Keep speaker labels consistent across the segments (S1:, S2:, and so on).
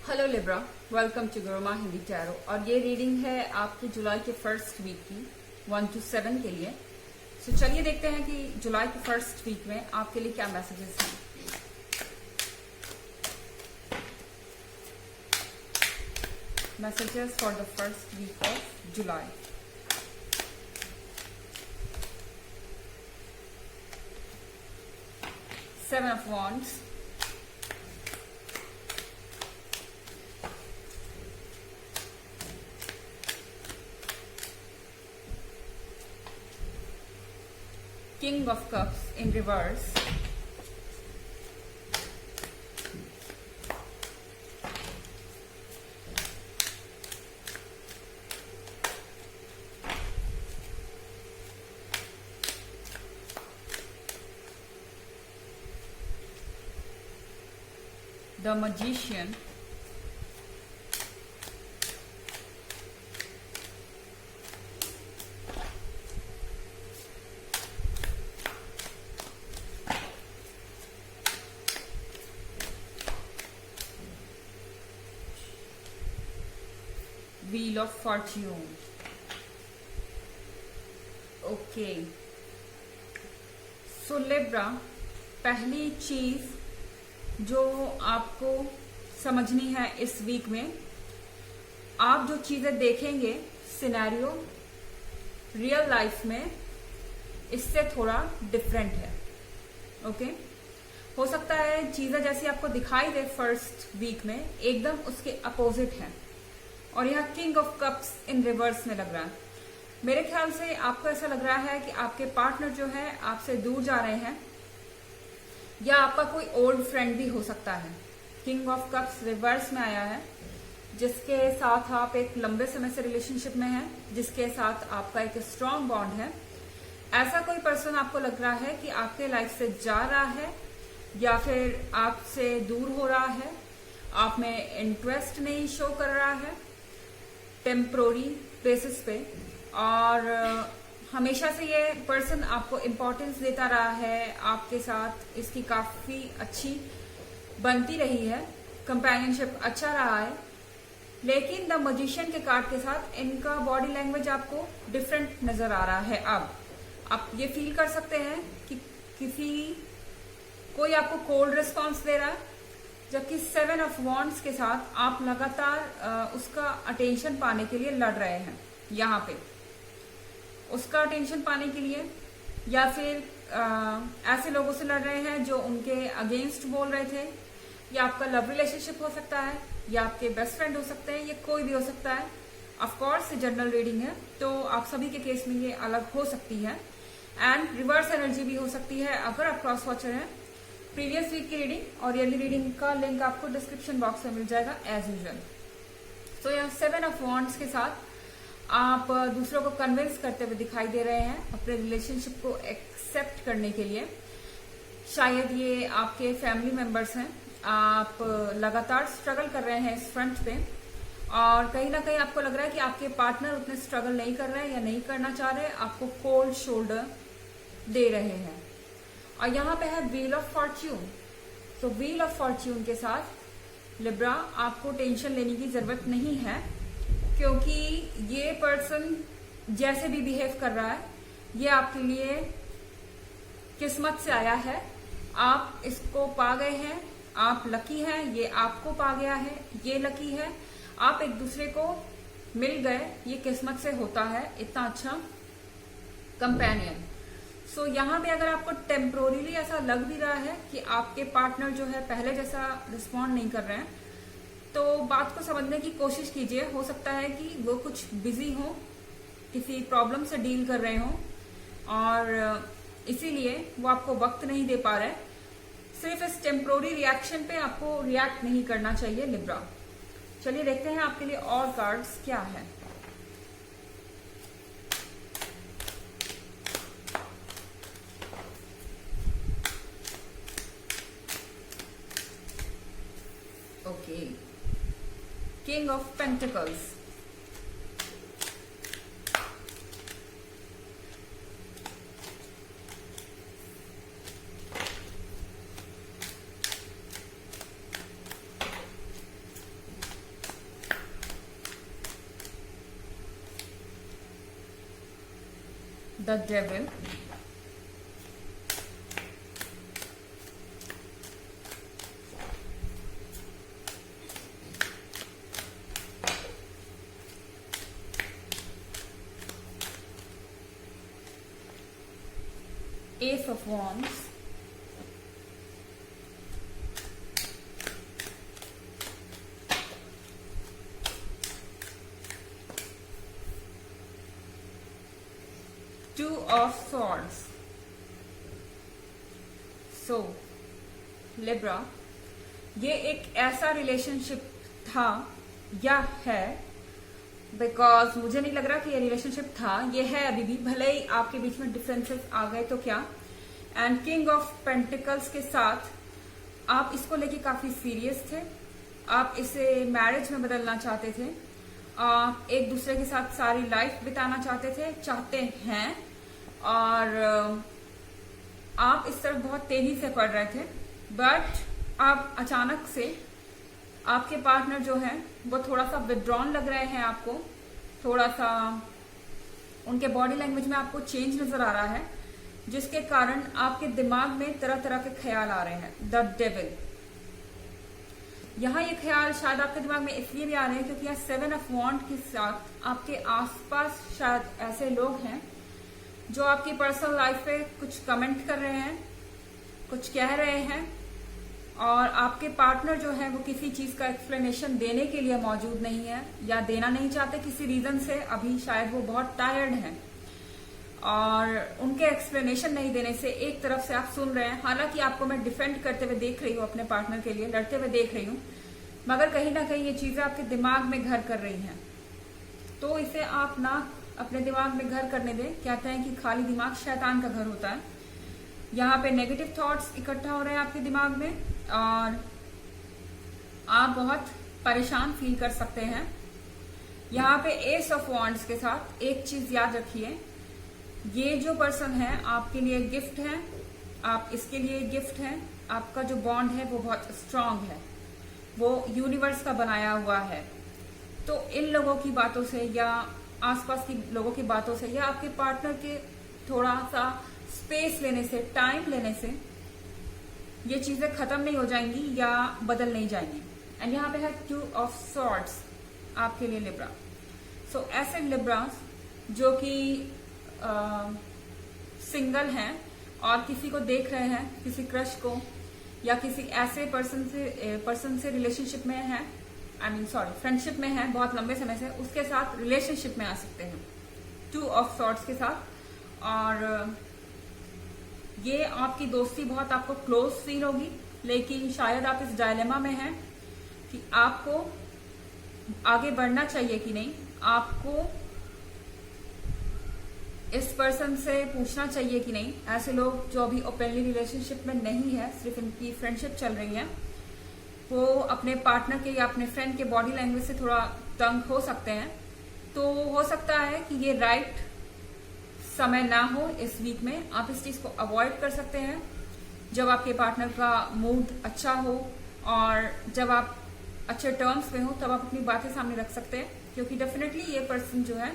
S1: Hello Libra, welcome to Guruma Hindi tarot. और ये reading है आपकी जुलाई के फर्स्ट वीक की 1 to 7 के लिए। सो चलिए देखते हैं कि जुलाई के फर्स्ट वीक में आपके लिए क्या मैसेजेस हैं। Messages for the first week of July. Seven of Wands, King of Cups in reverse, the Magician, Wheel of Fortune। Okay, so Libra, पहली चीज जो आपको समझनी है इस वीक में, आप जो चीजें देखेंगे सिनेरियो रियल लाइफ में इससे थोड़ा डिफरेंट है। ओके, हो सकता है चीजें जैसी आपको दिखाई दे फर्स्ट वीक में एकदम उसके अपोजिट है। और यहाँ king of cups in reverse में लग रहा है। मेरे ख्याल से आपको ऐसा लग रहा है कि आपके पार्टनर जो है आपसे दूर जा रहे हैं, या आपका कोई ओल्ड फ्रेंड भी हो सकता है। किंग ऑफ कप्स रिवर्स में आया है, जिसके साथ आप एक लंबे समय से रिलेशनशिप में हैं, जिसके साथ आपका एक स्ट्रांग बॉन्ड है। ऐसा कोई पर्सन आपको लग रहा है कि आपके लाइफ से जा रहा है या फिर आपसे दूर हो रहा है, आप में इंटरेस्ट नहीं शो कर रहा है टेम्पोररी बेसिस पे, और हमेशा से ये पर्सन आपको इम्पोर्टेंस देता रहा है, आपके साथ इसकी काफी अच्छी बनती रही है, कंपेनियनशिप अच्छा रहा है। लेकिन द मजिशियन के कार्ड के साथ इनका बॉडी लैंग्वेज आपको डिफरेंट नजर आ रहा है। अब आप ये फील कर सकते हैं कि कोई आपको कोल्ड रिस्पॉन्स दे रहा है, जबकि 7 ऑफ वॉन्ड्स के साथ आप लगातार उसका अटेंशन पाने के लिए लड़ रहे हैं। यहाँ पे उसका अटेंशन पाने के लिए, या फिर ऐसे लोगों से लड़ रहे हैं जो उनके अगेंस्ट बोल रहे थे, या आपका लव रिलेशनशिप हो सकता है, या आपके बेस्ट फ्रेंड हो सकते हैं, ये कोई भी हो सकता है। ऑफ कोर्स जनरल रीडिंग है, तो आप सभी के केस में ये अलग हो सकती है। एंड रिवर्स एनर्जी भी हो सकती है अगर आप क्रॉस वॉचर हैं। प्रीवियस वीक की रीडिंग और ईयरली रीडिंग का लिंक आपको डिस्क्रिप्शन बॉक्स में मिल जाएगा एज यूजुअल। तो यहाँ 7 ऑफ वॉन्ड्स के साथ आप दूसरों को कन्विंस करते हुए दिखाई दे रहे हैं अपने रिलेशनशिप को एक्सेप्ट करने के लिए। शायद ये आपके फैमिली मेंबर्स हैं, आप लगातार स्ट्रगल कर रहे हैं इस फ्रंट पे, और कहीं ना कहीं आपको लग रहा है कि आपके पार्टनर उतने स्ट्रगल नहीं कर रहे हैं या नहीं करना चाह रहे, आपको कोल्ड शोल्डर दे रहे हैं। और यहाँ पे है व्हील ऑफ फॉर्च्यून। तो व्हील ऑफ फॉर्च्यून के साथ लिब्रा, आपको टेंशन लेने की जरूरत नहीं है, क्योंकि ये पर्सन जैसे भी बिहेव कर रहा है, ये आपके लिए किस्मत से आया है। आप इसको पा गए हैं, आप लकी हैं, ये आपको पा गया है, ये लकी है। आप एक दूसरे को मिल गए, ये किस्मत से होता है इतना अच्छा कंपेनियन। सो यहाँ पे अगर आपको टेम्पोरली ऐसा लग भी रहा है कि आपके पार्टनर जो है पहले जैसा रिस्पॉन्ड नहीं कर रहे हैं, तो बात को समझने की कोशिश कीजिए। हो सकता है कि वो कुछ बिजी हो, किसी प्रॉब्लम से डील कर रहे हो, और इसीलिए वो आपको वक्त नहीं दे पा रहे। सिर्फ इस टेम्पोररी रिएक्शन पे आपको रिएक्ट नहीं करना चाहिए लिब्रा। चलिए देखते हैं आपके लिए और कार्ड्स क्या है। Okay, king of pentacles, the devil, S of wands, two of swords. So Libra, ये एक ऐसा रिलेशनशिप था या है, बिकॉज मुझे नहीं लग रहा कि ये रिलेशनशिप था, ये है अभी भी, भले ही आपके बीच में डिफरेंसेस आ गए तो क्या। एंड किंग ऑफ पेंटिकल्स के साथ आप इसको लेके काफी सीरियस थे, आप इसे मैरिज में बदलना चाहते थे, आप एक दूसरे के साथ सारी लाइफ बिताना चाहते हैं, और आप इस तरफ बहुत तेजी से पढ़ रहे थे। बट आप अचानक से आपके पार्टनर जो है वो थोड़ा सा विड्रॉन लग रहे हैं आपको, थोड़ा सा उनके बॉडी लैंग्वेज में आपको चेंज नजर आ रहा है, जिसके कारण आपके दिमाग में तरह तरह के ख्याल आ रहे हैं। द डेविल, यहाँ ये ख्याल शायद आपके दिमाग में इसलिए भी आ रहे हैं क्योंकि यहाँ 7 ऑफ वॉन्ड के साथ आपके आसपास शायद ऐसे लोग हैं जो आपकी पर्सनल लाइफ पे कुछ कमेंट कर रहे हैं, कुछ कह रहे हैं, और आपके पार्टनर जो है वो किसी चीज का एक्सप्लेनेशन देने के लिए मौजूद नहीं है या देना नहीं चाहते किसी रीजन से। अभी शायद वो बहुत टायर्ड हैं और उनके एक्सप्लेनेशन नहीं देने से एक तरफ से आप सुन रहे हैं। हालांकि आपको मैं डिफेंड करते हुए देख रही हूँ, अपने पार्टनर के लिए लड़ते हुए देख रही हूँ, मगर कहीं ना कहीं ये चीजें आपके दिमाग में घर कर रही हैं, तो इसे आप ना अपने दिमाग में घर करने दें। कहते हैं कि खाली दिमाग शैतान का घर होता है। यहाँ पे नेगेटिव थॉट्स इकट्ठा हो रहे हैं आपके दिमाग में और आप बहुत परेशान फील कर सकते हैं। यहाँ पे एस ऑफ वॉन्ड्स के साथ एक चीज याद रखिए, ये जो पर्सन है आपके लिए गिफ्ट है, आप इसके लिए गिफ्ट है। आपका जो बॉन्ड है वो बहुत स्ट्रांग है, वो यूनिवर्स का बनाया हुआ है। तो इन लोगों की बातों से या आसपास की लोगों की बातों से या आपके पार्टनर के थोड़ा सा स्पेस लेने से, टाइम लेने से ये चीजें खत्म नहीं हो जाएंगी या बदल नहीं जाएंगी। एंड यहाँ पे है 2 ऑफ सॉर्ड्स आपके लिए लिब्रा। सो ऐसे लिब्रास जो कि सिंगल हैं और किसी को देख रहे हैं, किसी क्रश को या किसी ऐसे पर्सन से रिलेशनशिप में है, फ्रेंडशिप में है बहुत लंबे समय से, उसके साथ रिलेशनशिप में आ सकते हैं 2 ऑफ सॉर्ड्स के साथ। और ये आपकी दोस्ती बहुत आपको क्लोज फील होगी, लेकिन शायद आप इस डायलेमा में हैं कि आपको आगे बढ़ना चाहिए कि नहीं, आपको इस पर्सन से पूछना चाहिए कि नहीं। ऐसे लोग जो अभी ओपनली रिलेशनशिप में नहीं है, सिर्फ इनकी फ्रेंडशिप चल रही है, वो अपने पार्टनर के या अपने फ्रेंड के बॉडी लैंग्वेज से थोड़ा तंग हो सकते हैं। तो हो सकता है कि ये राइट समय ना हो इस वीक में, आप इस चीज को अवॉइड कर सकते हैं जब आपके पार्टनर का मूड अच्छा हो और जब आप अच्छे टर्म्स पे हो, तब आप अपनी बातें सामने रख सकते हैं। क्योंकि डेफिनेटली ये पर्सन जो है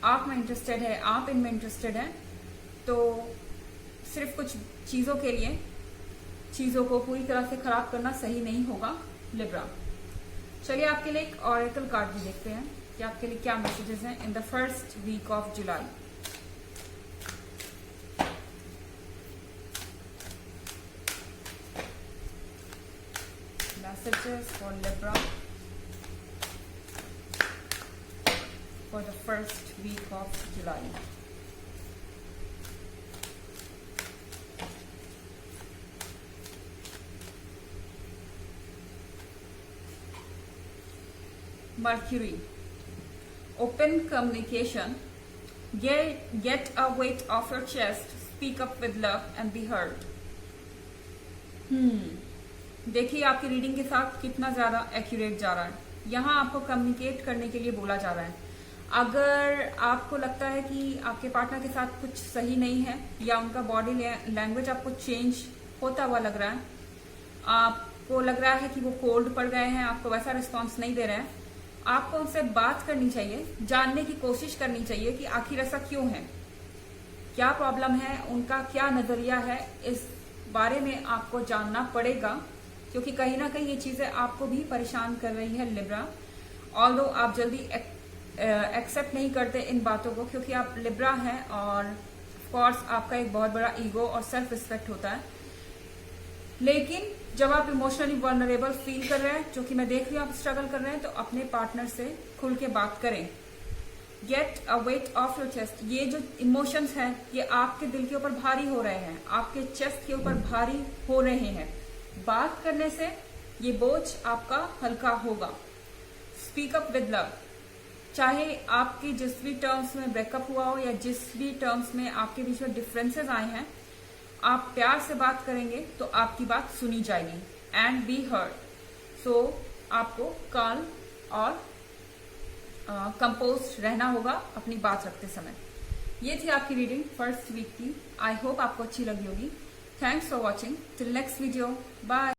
S1: आप में इंटरेस्टेड है, आप इनमें इंटरेस्टेड है, तो सिर्फ कुछ चीजों के लिए चीजों को पूरी तरह से खराब करना सही नहीं होगा लिब्रा। चलिए आपके लिए एक ऑरेकल कार्ड भी देखते हैं कि आपके लिए क्या मैसेजेस हैं in the first week of July. Messages for Libra for the first week of July. Mercury, open communication, get a weight off your chest, speak up with love and be heard. देखिए आपकी reading के साथ कितना ज्यादा accurate जा रहा है। यहाँ आपको कम्युनिकेट करने के लिए बोला जा रहा है। अगर आपको लगता है कि आपके पार्टनर के साथ कुछ सही नहीं है या उनका बॉडी लैंग्वेज आपको चेंज होता हुआ लग रहा है, आपको लग रहा है कि वो कोल्ड पड़ गए हैं, आपको वैसा रिस्पॉन्स नहीं दे रहे हैं, आपको उनसे बात करनी चाहिए, जानने की कोशिश करनी चाहिए कि आखिर ऐसा क्यों है। क्या प्रॉब्लम है, उनका क्या नजरिया है, इस बारे में आपको जानना पड़ेगा, क्योंकि कहीं ना कहीं ये चीजें आपको भी परेशान कर रही है लिब्रा। ऑल्दो आप जल्दी एक्सेप्ट नहीं करते इन बातों को, क्योंकि आप लिब्रा हैं और ऑफ कोर्स आपका एक बहुत बड़ा ईगो और सेल्फ रिस्पेक्ट होता है। लेकिन जब आप इमोशनली वल्नरेबल फील कर रहे हैं, जो कि मैं देख रही हूँ आप स्ट्रगल कर रहे हैं, तो अपने पार्टनर से खुल के बात करें। Get a weight of your chest. ये जो इमोशंस हैं ये आपके दिल के ऊपर भारी हो रहे हैं, आपके चेस्ट के ऊपर भारी हो रहे हैं। बात करने से ये बोझ आपका हल्का होगा। Speak up with love. चाहे आपकी जिस भी टर्म्स में ब्रेकअप हुआ हो या जिस भी टर्म्स में आपके बीच में डिफरेंसेस आए हैं, आप प्यार से बात करेंगे तो आपकी बात सुनी जाएगी एंड बी हर्ड। सो आपको काल्म और कंपोज्ड रहना होगा अपनी बात रखते समय। ये थी आपकी रीडिंग फर्स्ट वीक की। आई होप आपको अच्छी लगी होगी। Thanks for watching. Till next video, bye.